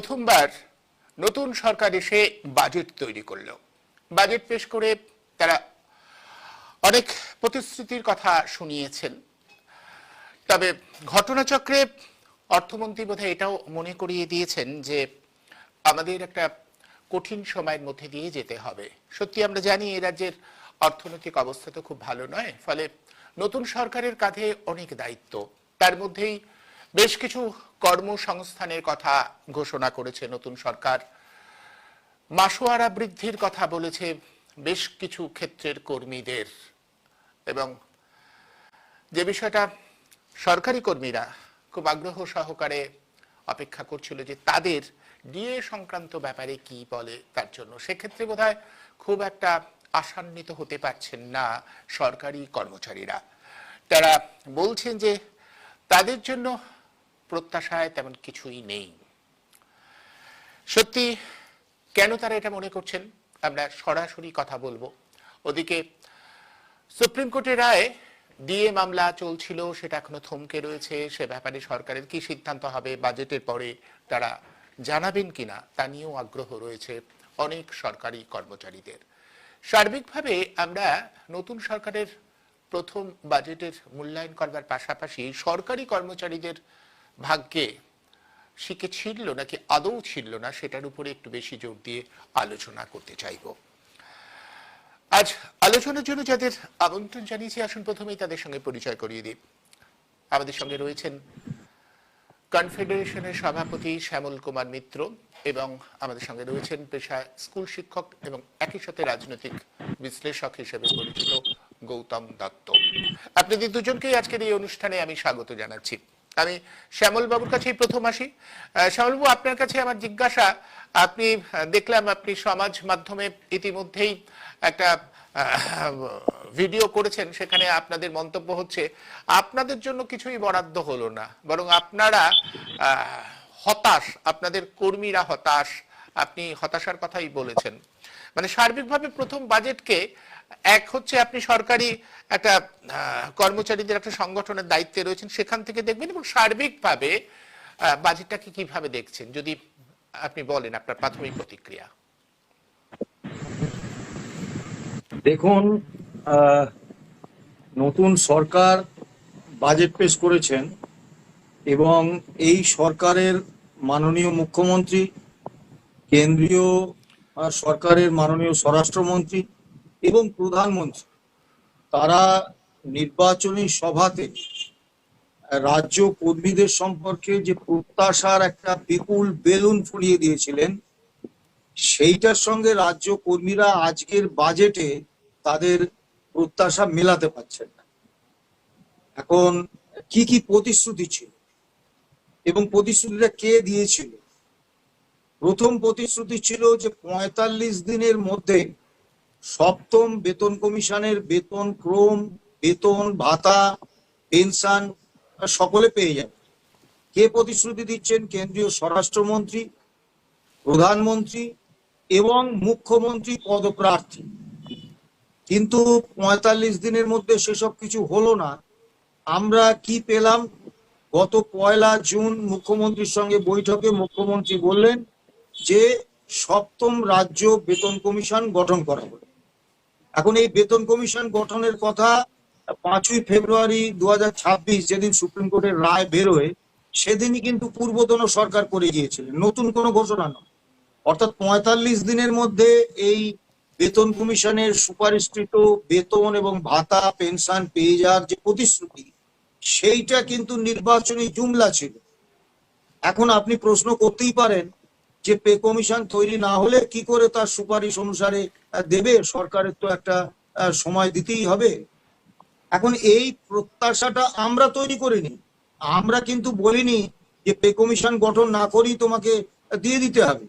প্রথমবার নতুন সরকার এসে বাজেট তৈরি করলো। বাজেট পেশ করে তারা অনেক প্রতিশ্রুতির কথা শুনিয়েছেন। তবে ঘটনাচক্রে অর্থমন্ত্রী বোধহয় এটাও মনে করিয়ে দিয়েছেন যে আমাদের একটা কঠিন সময়ের মধ্যে দিয়ে যেতে হবে। সত্যি আমরা জানি এই রাজ্যের অর্থনৈতিক অবস্থা তো খুব ভালো নয়, ফলে নতুন সরকারের কাঁধে অনেক দায়িত্ব। তার মধ্যেই বেশ কিছু কর্মসংস্থানের কথা ঘোষণা করেছে নতুন সরকার। মাসোয়ারা বৃদ্ধির কথা বলেছে বেশ কিছু ক্ষেত্রের কর্মীদের, এবং যে বিষয়টা সরকারি কর্মীরা খুব আগ্রহ সহকারে অপেক্ষা করছিল যে তাদের ডিএ সংক্রান্ত ব্যাপারে কি বলে তার জন্য, সেক্ষেত্রে বোধহয় খুব একটা আশান্বিত হতে পারছেন না সরকারি কর্মচারীরা। তারা বলছেন যে তাদের জন্য প্রত্যাশায় তেমন কিছুই নেই। সত্যি কেন তারা এটা মনে করছেন আমরা সরাসরি কথা বলবো। ওদিকে সুপ্রিম কোর্টের রায় ডিএ মামলা চলছিল, সেটা এখনো থমকে রয়েছে। সে ব্যাপারে সরকারের কি সিদ্ধান্ত হবে বাজেটের পরে তারা জানাবেন কিনা তা নিয়েও আগ্রহ রয়েছে অনেক সরকারি কর্মচারীদের। সার্বিকভাবে আমরা নতুন সরকারের প্রথম বাজেটের মূল্যায়ন করবার পাশাপাশি সরকারি কর্মচারীদের ভাগ্যে শিখে ছিল নাকি আদৌ ছিল না সেটার উপরে একটু বেশি জোর দিয়ে আলোচনা করতে চাইব। আজ আলোচনার জন্য যাদের আমন্ত্রণ জানিয়েছি আসুন প্রথমেই তাদের সঙ্গে পরিচয় করিয়ে দিই। আমাদের সঙ্গে রয়েছেন কনফেডারেশনের সভাপতি শ্যামল কুমার মিত্র, এবং আমাদের সঙ্গে রয়েছেন পেশায় স্কুল শিক্ষক এবং একই সাথে রাজনৈতিক বিশ্লেষক হিসেবে পরিচিত গৌতম দত্ত। আপনাদের দুজনকেই আজকের এই অনুষ্ঠানে আমি স্বাগত জানাচ্ছি। আমি শ্যামল বাবুর কাছেই প্রথম আসি। শ্যামল বাবু, আপনার কাছে আমার জিজ্ঞাসা, আপনি দেখলাম আপনি সমাজ মাধ্যমে ইতিমধ্যেই একটা ভিডিও করেছেন, সেখানে আপনাদের মন্তব্য হচ্ছে আপনাদের জন্য কিছুই বরাদ্দ হলো না, বরং আপনারা হতাশ, আপনাদের কর্মীরা হতাশ। আপনি হতাশার কথাই বলেছেন। মানে সার্বিকভাবে প্রথম বাজেটকে এক হচ্ছে আপনি সরকারি একটা কর্মচারীদের একটা সংগঠনের দায়িত্বে রয়েছেন, সেখান থেকে দেখবেন, এবং সার্বিকভাবে বাজেটটাকে কিভাবে দেখছেন যদি আপনি বলেন আপনার প্রাথমিক প্রতিক্রিয়া। দেখুন, নতুন সরকার বাজেট পেশ করেছেন এবং এই সরকারের মাননীয় মুখ্যমন্ত্রী, কেন্দ্রীয় সরকারের মাননীয় স্বরাষ্ট্রমন্ত্রী এবং প্রধানমন্ত্রী তারা নির্বাচনী সভাতে রাজ্য কর্মীদের সম্পর্কে যে প্রত্যাশার একটা বিপুল বেলুন ফুলিয়ে দিয়েছিলেন, সেইটার সঙ্গে রাজ্য কর্মীরা আজকের বাজেটে তাদের প্রত্যাশা মেলাতে পারছেন না। এখন কি কি প্রতিশ্রুতি ছিল এবং প্রতিশ্রুতিটা কে দিয়েছিল? প্রথম প্রতিশ্রুতি ছিল যে ৪৫ দিনের মধ্যে সপ্তম বেতন কমিশনের বেতন ক্রম, বেতন ভাতা, পেনশন সকলে পেয়ে যাবে। কে প্রতিশ্রুতি দিচ্ছেন? কেন্দ্রীয় স্বরাষ্ট্রমন্ত্রী, প্রধানমন্ত্রী এবং মুখ্যমন্ত্রী পদপ্রার্থী। কিন্তু ৪৫ দিনের মধ্যে সেসব কিছু হলো না। আমরা কি পেলাম? গত ১ জুন মুখ্যমন্ত্রীর সঙ্গে বৈঠকে মুখ্যমন্ত্রী বললেন যে সপ্তম রাজ্য বেতন কমিশন গঠন করা হবে। এখন এই বেতন কমিশন গঠনের কথা ৫ই ফেব্রুয়ারি ২০২৬ যেদিন সুপ্রিম কোর্টের রায় বেরোয় সেদিনই কিন্তু পূর্বতন সরকার করে গিয়েছিলেন, নতুন কোনো ঘোষণা নয়। অর্থাৎ ৪৫ দিনের মধ্যে এই বেতন কমিশনের সুপারিশকৃত বেতন এবং ভাতা, পেনশন পেয়ে যাওয়ার যে প্রতিশ্রুতি, সেইটা কিন্তু নির্বাচনী জুমলা ছিল। এখন আপনি প্রশ্ন করতেই পারেন যে পে কমিশন তৈরি না হলে কি করে তার সুপারিশ অনুসারে দেবে? সরকারের তো একটা সময় দিতেই হবে। এখন এই প্রত্যাশাটা আমরা তৈরি করিনি। আমরা কিন্তু বলিনি যে পে কমিশন গঠন না করেই তোমাকে দিয়ে দিতে হবে।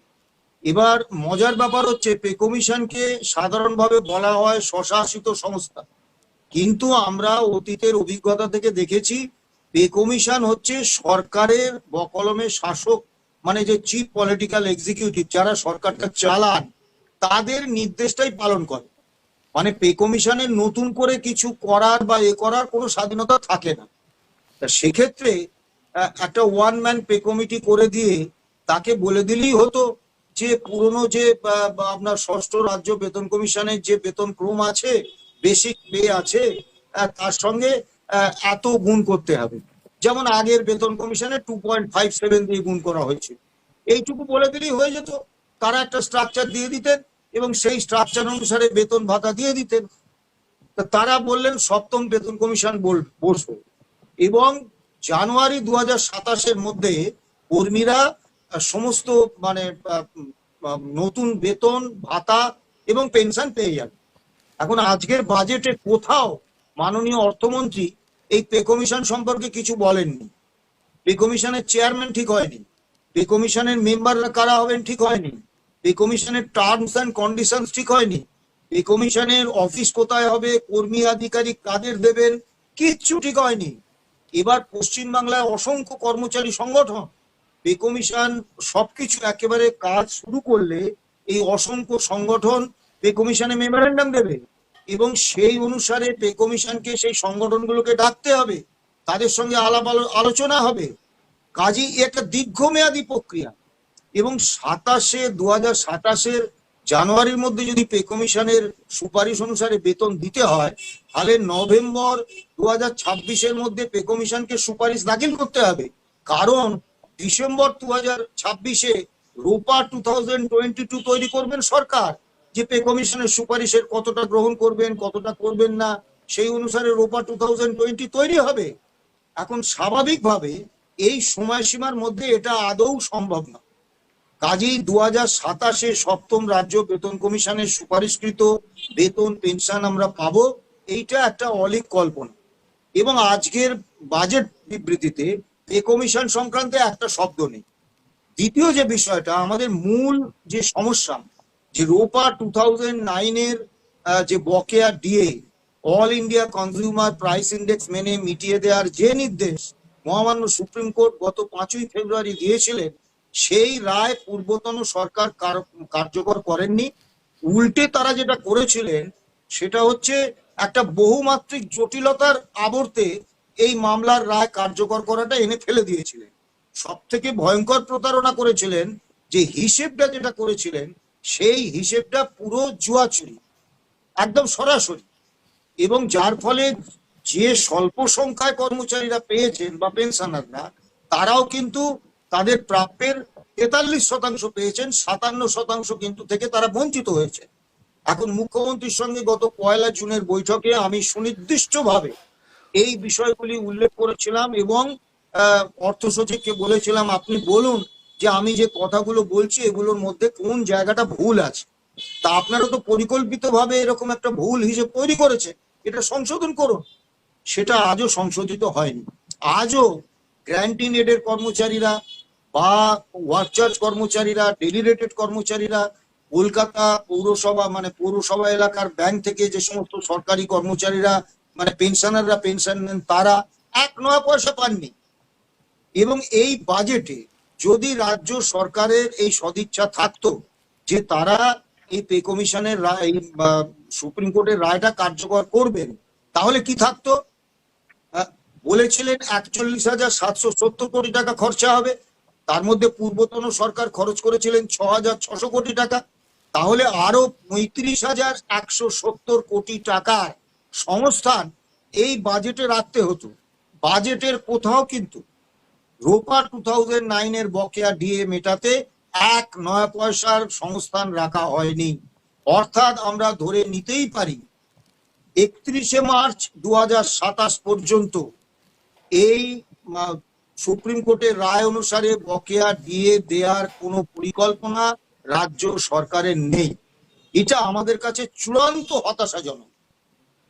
এবার মজার ব্যাপার হচ্ছে, পে কমিশনকে সাধারণভাবে বলা হয় স্বশাসিত সংস্থা, কিন্তু আমরা অতীতের অভিজ্ঞতা থেকে দেখেছি পে কমিশন হচ্ছে সরকারের বকলমে শাসক, মানে যে চিফ পলিটিক্যাল এক্সিকিউটিভ যারা সরকারটা চালান তাদের নির্দেশটাই পালন করে। মানে পে কমিশনের নতুন করে কিছু করার বা করার কোনো স্বাধীনতা থাকে না। তা সেক্ষেত্রে একটা ওয়ান ম্যান পে কমিটি করে দিয়ে তাকে বলে দিলেই হতো যে পুরনো যে আপনার ষষ্ঠ রাজ্য বেতন কমিশনের যে বেতন ক্রম আছে, বেসিক পে আছে, তার সঙ্গে এত গুণ করতে হবে, যেমন আগের বেতন কমিশনে 2.57 দিয়ে গুণ করা হয়েছে। এইটুকু বলে দিলেই হয়ে যেত। তারা একটা স্ট্রাকচার দিয়ে দিতেন এবং সেই স্ট্রাকচার অনুসারে বেতন ভাতা দিয়ে দিতেন। তারা বললেন সপ্তম বেতন কমিশন বসবে এবং জানুয়ারি 2027-এর মধ্যে কর্মীরা সমস্ত মানে নতুন বেতন ভাতা এবং পেনশন পেয়ে যাবে। এখন আজকের বাজেটে কোথাও মাননীয় অর্থমন্ত্রী এই পে কমিশন সম্পর্কে কিছু বলেননি। পে কমিশনের চেয়ারম্যান ঠিক হয়নি, পে কমিশনের মেম্বাররা কারা হবেন ঠিক হয়নি, পে কমিশনের টার্মস অ্যান্ড কন্ডিশনস ঠিক হয়নি, পে কমিশনের অফিস কোথায় হবে, কর্মী আধিকারিক কাদের দেবেন, কিচ্ছু ঠিক হয়নি। এবার পশ্চিমবাংলায় অসংখ্য কর্মচারী সংগঠন, পে কমিশন সবকিছু একেবারে কাজ শুরু করলে এই অসংখ্য সংগঠন পে কমিশনে মেমোরেন্ডাম দেবে এবং সেই অনুসারে পে কমিশনকে সেই সংগঠনগুলোকে ডাকতে হবে, তাদের সঙ্গে আলাপ আলোচনা হবে। কাজেই একটা দীর্ঘমেয়াদী প্রক্রিয়া এবং 2027-এর জানুয়ারির মধ্যে যদি পে কমিশনের সুপারিশ অনুসারে বেতন দিতে হয়, তাহলে নভেম্বর 2026-এর মধ্যে পে কমিশনকে সুপারিশ দাখিল করতে হবে। কারণ ডিসেম্বর 2026-এ রোপা 2022 তৈরি করবেন সরকার, যে পে কমিশনের সুপারিশের কতটা গ্রহণ করবেন কতটা করবেন না, সেই অনুসারে রোপা 2020 তৈরি হবে। এখন স্বাভাবিকভাবে এই সময়সীমার মধ্যে এটা আদৌ সম্ভব না। কাজেই 2027-এ সপ্তম রাজ্য বেতন কমিশনের সুপারিশকৃত বেতন পেনশন আমরা পাবো, এইটা একটা অলীক কল্পনা। এবং আজকের বাজেট বিবৃতিতে পে কমিশন সংক্রান্তে একটা শব্দ নেই। দ্বিতীয় যে বিষয়টা, আমাদের মূল যে সমস্যা, যে রোপা 2009-এর যে বকেয়া DA all India consumer price index মেনে মিটিয়ে দেওয়ার যে নির্দেশ মহামান্য সুপ্রিম কোর্ট গত 5ই ফেব্রুয়ারি দিয়েছিলেন, সেই রায় পূর্বতন সরকার কার্যকর করেননি। উল্টে তারা যেটা করেছিলেন সেটা হচ্ছে একটা বহুমাত্রিক জটিলতার আবর্তে এই মামলার রায় কার্যকর করাটা এনে ফেলে দিয়েছিলেন। সব থেকে ভয়ঙ্কর প্রতারণা করেছিলেন যে হিসেবটা যেটা করেছিলেন সেই হিসেবটা পুরো জুয়াচুরি, একদম সরাসরি, এবং যার ফলে যে স্বল্প সংখ্যায় কর্মচারীরা পেয়েছেন বা পেনশনাররা, তারাও কিন্তু তাদের প্রাপ্যের 43% পেয়েছেন, 57% কিন্তু থেকে তারা বঞ্চিত হয়েছে। এখন মুখ্যমন্ত্রীর সঙ্গে গত 1 জুনের বৈঠকে আমি সুনির্দিষ্টভাবে এই বিষয়গুলি উল্লেখ করেছিলাম এবং অর্থ সচিবকে বলেছিলাম আপনি বলুন যে আমি যে কথাগুলো বলছি এগুলোর মধ্যে কোন জায়গাটা ভুল আছে। তা আপনারা তো পরিকল্পিতভাবে এরকম একটা ভুল হিসেব তৈরি করেছে, এটা সংশোধন করুন। সেটা আজও সংশোধিত হয়নি। আজও গ্র্যান্টিন এডের কর্মচারীরা বা ওয়ার্কচার্জ কর্মচারীরা, ডেলিরেটেড কর্মচারীরা, কলকাতা পৌরসভা মানে পৌরসভা এলাকার ব্যাংক থেকে যে সমস্ত সরকারি কর্মচারীরা মানে পেনশনাররা পেনশন নেন, তারা 1 পয়সা পাননি। এবং এই বাজেটে যদি রাজ্য সরকারের এই সদিচ্ছা থাকতো যে তারা এই পে কমিশনের রায়, সুপ্রিম কোর্টের রায়টা কার্যকর করবেন, তাহলে কি থাকতো? বলেছিলেন 41,770 কোটি টাকা খরচা হবে, তার মধ্যে পূর্বতন সরকার খরচ করেছিলেন 6,600 কোটি টাকা। তাহলে আরো 35,170 কোটি টাকার সংস্থান এই বাজেটে রাখতে হতো। বাজেটের কোথাও কিন্তু রোপা 2009-এর বকেয়া ডিএ মেটাতে 1 পয়সার সংস্থান রাখা হয়নি। অর্থাৎ আমরা ধরে নিতেই পারি 31শে মার্চ 2027 পর্যন্ত এই সুপ্রিম কোর্টের রায় অনুসারে বকেয়া ডিএ দেওয়ার কোনো পরিকল্পনা রাজ্য সরকারের নেই। এটা আমাদের কাছে চূড়ান্ত হতাশাজনক।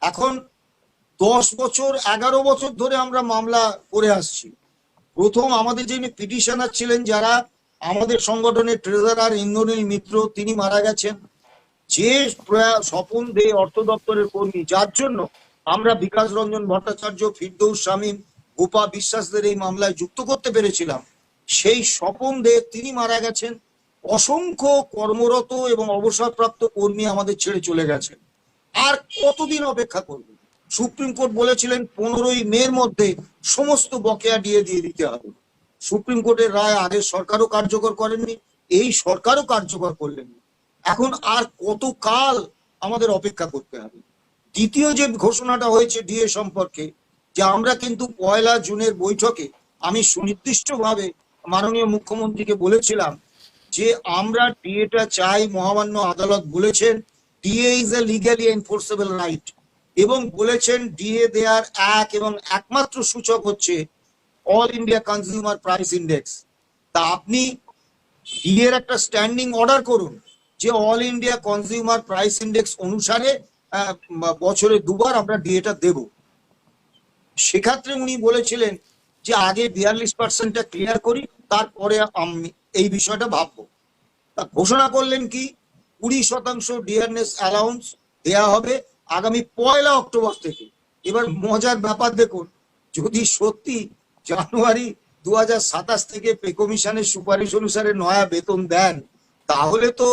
এখন 10 বছর 11 বছর ধরে আমরা মামলা করে আসছি। প্রথম আমাদের যিনি পিটিশনার ছিলেন, যারা আমাদের সংগঠনের ট্রেজারার ইন্দ্রনীল মিত্র, তিনি মারা গেছেন। যে স্বপন দে অর্থ দপ্তরের কর্মী, যার জন্য আমরা বিকাশ রঞ্জন ভট্টাচার্য, ফিরদৌস শামীম, গোপা বিশ্বাসদের এই মামলায় যুক্ত করতে পেরেছিলাম, সেই স্বপন দে তিনি মারা গেছেন। অসংখ্য কর্মরত এবং অবসরপ্রাপ্ত কর্মী আমাদের ছেড়ে চলে গেছেন। আর কতদিন অপেক্ষা করবে? সুপ্রিম কোর্ট বলেছিলেন 15ই মের মধ্যে সমস্ত বকেয়া দিয়ে দিতে হবে। সুপ্রিম কোর্টের রায় আগের সরকারও কার্যকর করেননি, এই সরকারও কার্যকর করলেন না। এখন আর কতকাল আমাদের অপেক্ষা করতে হবে? দ্বিতীয় যে ঘোষণাটা হয়েছে ডিএ সম্পর্কে, যে আমরা কিন্তু 1 জুনের বৈঠকে আমি সুনির্দিষ্টভাবে মাননীয় মুখ্যমন্ত্রীকে বলেছিলাম যে আমরা ডিএটা চাই। মহামান্য আদালত বলেছেন DA is a legally enforceable right, এবং বলেছেন ডিএ দেওয়ার এক এবং একমাত্র সূচক হচ্ছে all India consumer price index. তা আপনি ডিএর একটা স্ট্যান্ডিং অর্ডার করুন যে all India consumer price index অনুসারে বছরে 2বার আমরা ডিএটা দেব। সেক্ষেত্রে উনি বলেছিলেন যে আগে 42%টা ক্লিয়ার করি, তারপরে আমি এই বিষয়টা ভাববো। তা ঘোষণা করলেন কি 20% ডিয়ারনেস অ্যালাউন্স দেয়া হবে আগামী 1 অক্টোবর থেকে। এবার মজার ব্যাপার দেখুন, যদি সত্যি জানুয়ারি 2027 থেকে পে কমিশনের সুপারিশ অনুসারে নয়া বেতন দেন, তাহলে তো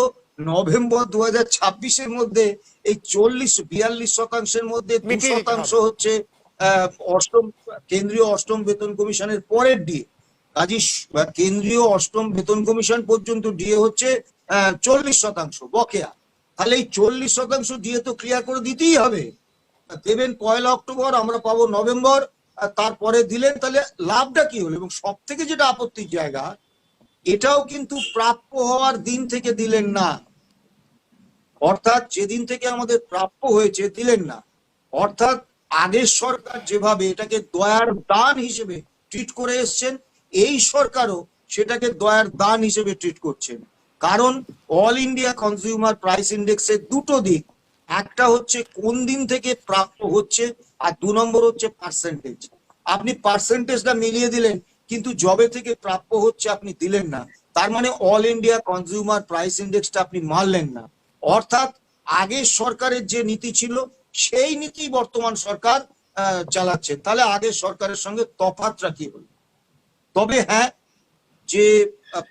নভেম্বর 2026-এর মধ্যে এই 42% মধ্যে 2% হচ্ছে অষ্টম কেন্দ্রীয় অষ্টম বেতন কমিশনের পরের ডিএ। কাজে কেন্দ্রীয় অষ্টম বেতন কমিশন পর্যন্ত ডিএ হচ্ছে 40% বকেয়া। তাহলে এই 40% ডিএ তো ক্লিয়ার করে দিতেই হবে। দেবেন 1 অক্টোবর, আমরা পাবো নভেম্বর, তারপরে দিলেন, তাহলে লাভটা কি হলো? এবং সব থেকে যেটা আপত্তির জায়গা, এটাও কিন্তু প্রাপ্য হওয়ার দিন থেকে দিলেন না, অর্থাৎ যেদিন থেকে আমাদের প্রাপ্য হয়েছে দিলেন না। অর্থাৎ আগের সরকার যেভাবে এটাকে দয়ার দান হিসেবে ট্রিট করে এসছেন, এই সরকারও সেটাকে দয়ার দান হিসেবে ট্রিট করছেন। কারণ অল ইন্ডিয়া কনজিউমার প্রাইস ইন্ডেক্সের দুটো দিক, একটা হচ্ছে কোন দিন থেকে প্রাপ্য হচ্ছে, আর 2 নম্বর হচ্ছে পার্সেন্টেজ। আপনি পার্সেন্টেজটা মিলিয়ে দিলেন, কিন্তু জবে থেকে প্রাপ্য হচ্ছে আপনি দিলেন না। তার মানে অল ইন্ডিয়া কনজিউমার প্রাইস ইন্ডেক্সটা আপনি মানলেন না। অর্থাৎ আগের সরকারের যে নীতি ছিল সেই নীতি বর্তমান সরকার চালাচ্ছে। তাহলে আগের সরকারের সঙ্গে তফাৎটা কি হলো? তবে হ্যাঁ, যে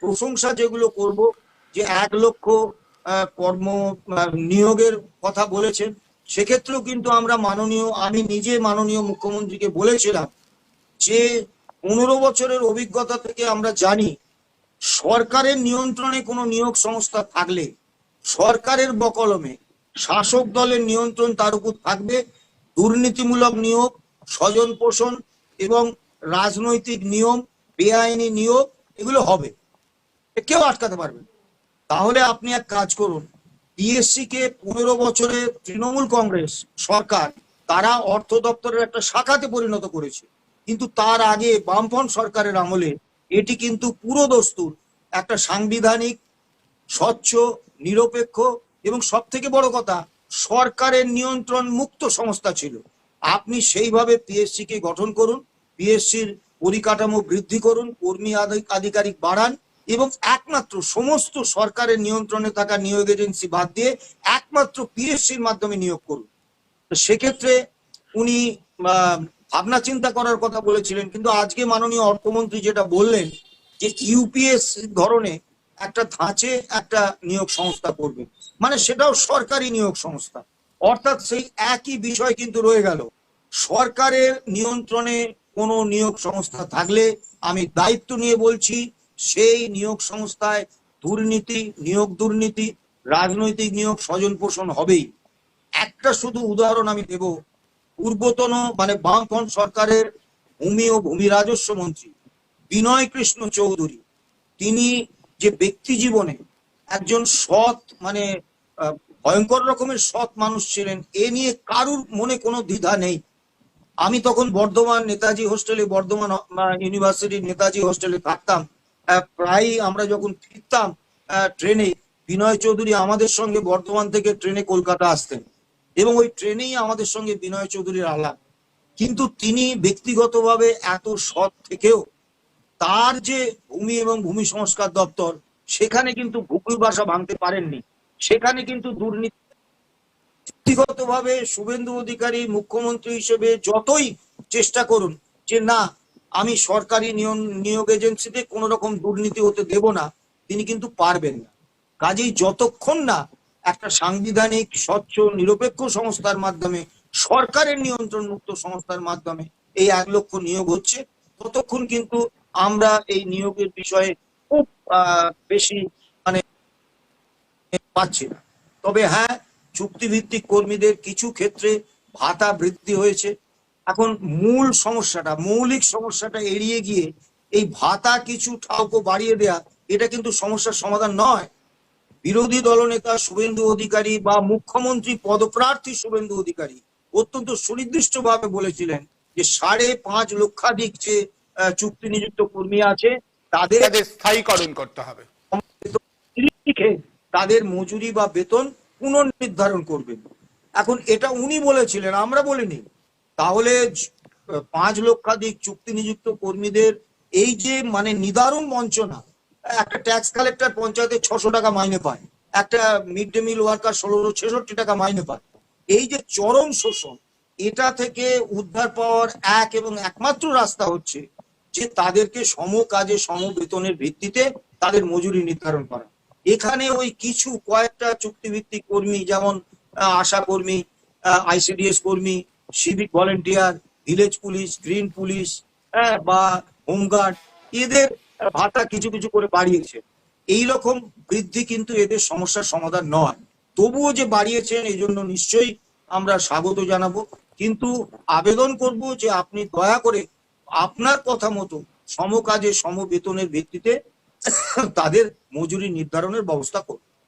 প্রশংসা যেগুলো করব, যে 1 লক্ষ কর্ম নিয়োগের কথা বলেছেন, সেক্ষেত্রেও কিন্তু আমি নিজে মাননীয় মুখ্যমন্ত্রীকে বলেছিলাম যে 15 বছরের অভিজ্ঞতা থেকে আমরা জানি সরকারের নিয়ন্ত্রণে কোনো নিয়োগ সংস্থা থাকলে সরকারের বকলমে শাসক দলের নিয়ন্ত্রণ তার উপর থাকবে। দুর্নীতিমূলক নিয়োগ, স্বজন পোষণ এবং রাজনৈতিক নিয়ম, বেআইনি নিয়োগ, এগুলো হবে, কেউ আটকাতে পারবে। তাহলে আপনি এক কাজ করুন, পিএসসি কে 15 বছরে তৃণমূল কংগ্রেস সরকার তারা অর্থ দপ্তরের একটা শাখাতে পরিণত করেছে, কিন্তু তার আগে বামফ্রন্ট সরকারের আমলে এটি কিন্তু পুরো দস্তুর একটা সাংবিধানিক, স্বচ্ছ, নিরপেক্ষ এবং সব থেকে বড় কথা সরকারের নিয়ন্ত্রণ মুক্ত সংস্থা ছিল। আপনি সেইভাবে পিএসসি কে গঠন করুন, পিএসসির পরিকাঠামো বৃদ্ধি করুন, কর্মী আধিকারিক বাড়ান, এবং একমাত্র সমস্ত সরকারের নিয়ন্ত্রণে থাকা নিয়োগ এজেন্সি বাদ দিয়ে একমাত্র পিএসসির মাধ্যমে নিয়োগ করুন। সেক্ষেত্রে উনি ভাবনা চিন্তা করার কথা বলেছিলেন, কিন্তু আজকে মাননীয় অর্থমন্ত্রী যেটা বললেন যে ইউপিএস ধরনের একটা ধাঁচে একটা নিয়োগ সংস্থা করবে, মানে সেটাও সরকারি নিয়োগ সংস্থা। অর্থাৎ সেই একই বিষয় কিন্তু রয়ে গেল। সরকারের নিয়ন্ত্রণে কোনো নিয়োগ সংস্থা থাকলে আমি দায়িত্ব নিয়ে বলছি সেই নিয়োগ সংস্থায় দুর্নীতি, রাজনৈতিক নিয়োগ, স্বজন পোষণ হবেই। একটা শুধু উদাহরণ আমি দেব, পূর্বতন মানে বামফ্রন্ট সরকারের ভূমি ও ভূমি রাজস্ব মন্ত্রী বিনয় কৃষ্ণ চৌধুরী, তিনি যে ব্যক্তি জীবনে একজন সৎ, মানে ভয়ঙ্কর রকমের সৎ মানুষ ছিলেন, এ নিয়ে কারুর মনে কোনো দ্বিধা নেই। আমি তখন বর্ধমান নেতাজি হোস্টেলে, বর্ধমান ইউনিভার্সিটির নেতাজি হোস্টেলে থাকতাম। প্রায় আমরা যখন ফিরতাম ট্রেনে, বিনয় চৌধুরী আমাদের সঙ্গে বর্ধমান থেকে ট্রেনে কলকাতা আসতেন, এবং ওই ট্রেনেই আমাদের সঙ্গে বিনয় চৌধুরীর আলাপ। কিন্তু তিনি ব্যক্তিগতভাবে এত সৎ থেকেও তার যে ভূমি এবং ভূমি সংস্কার দপ্তর, সেখানে কিন্তু ভূমি ভাষা ভাঙতে পারেননি। সেখানে কিন্তু দুর্নীতি, ব্যক্তিগতভাবে শুভেন্দু অধিকারী মুখ্যমন্ত্রী হিসেবে যতই চেষ্টা করুন যে না আমি সরকারি নিয়োগ এজেন্সিতে কোন রকম দুর্নীতি হতে দেব না, তিনি কিন্তু পারবেন না। কাজেই যতক্ষণ না একটা সাংবিধানিক, স্বচ্ছ, নিরপেক্ষ সংস্থার মাধ্যমে, সরকারের নিয়ন্ত্রণ মুক্ত সংস্থার মাধ্যমে এই 1 লক্ষ নিয়োগ হচ্ছে, ততক্ষণ কিন্তু আমরা এই নিয়োগের বিষয়ে খুব বেশি মানে পাচ্ছি না। তবে হ্যাঁ, চুক্তিভিত্তিক কর্মীদের কিছু ক্ষেত্রে ভাতা বৃদ্ধি হয়েছে। এখন মৌলিক সমস্যাটা এড়িয়ে গিয়ে এই ভাতা কিছু ঠাউকো বাড়িয়ে দেয়া, এটা কিন্তু সমস্যার সমাধান নয়। বিরোধী দলনেতা শুভেন্দু অধিকারী বা মুখ্যমন্ত্রী পদপ্রার্থী শুভেন্দু অধিকারী অত্যন্ত সুনির্দিষ্টভাবে বলেছিলেন যে 5.5 লক্ষাধিক যে চুক্তি নিযুক্ত কর্মী আছে তাদের তাদের স্থায়ীকরণ করতে হবে। তাদের মজুরি বা বেতন পুনর্নির্ধারণ করবেন। এখন এটা উনি বলেছিলেন, আমরা বলিনি। তাহলে 5 লক্ষাধিক চুক্তি নিযুক্ত কর্মীদের এই যে মানে নিদারুণ বঞ্চনা, একটা ট্যাক্স কালেক্টর পঞ্চায়েতে 600 টাকা মাইনে পায়, একটা মিড ডে মিল ওয়ার্কার 1666 টাকা মাইনে পায়, এই যে চরম শোষণ, এটা থেকে উদ্ধার পাওয়ার এক এবং একমাত্র রাস্তা হচ্ছে যে তাদেরকে সম কাজে সম বেতনের ভিত্তিতে তাদের মজুরি নির্ধারণ করা। এখানে ওই কিছু কয়েকটা চুক্তিভিত্তিক কর্মী, যেমন আশা কর্মী, আইসিডিএস কর্মী, civic volunteer, village police, green police, বা হোমগার্ড, এদের ভাতা কিছু কিছু করে বাড়িয়েছে। এই রকম বৃদ্ধি কিন্তু এদের সমস্যার সমাধান নয়। তবুও যে বাড়িয়েছেন এই জন্য নিশ্চয়ই আমরা স্বাগত জানাবো, কিন্তু আবেদন করব যে আপনি দয়া করে আপনার কথা মতো সম কাজে সম বেতনের ভিত্তিতে তাদের মজুরি নির্ধারণের ব্যবস্থা করুন।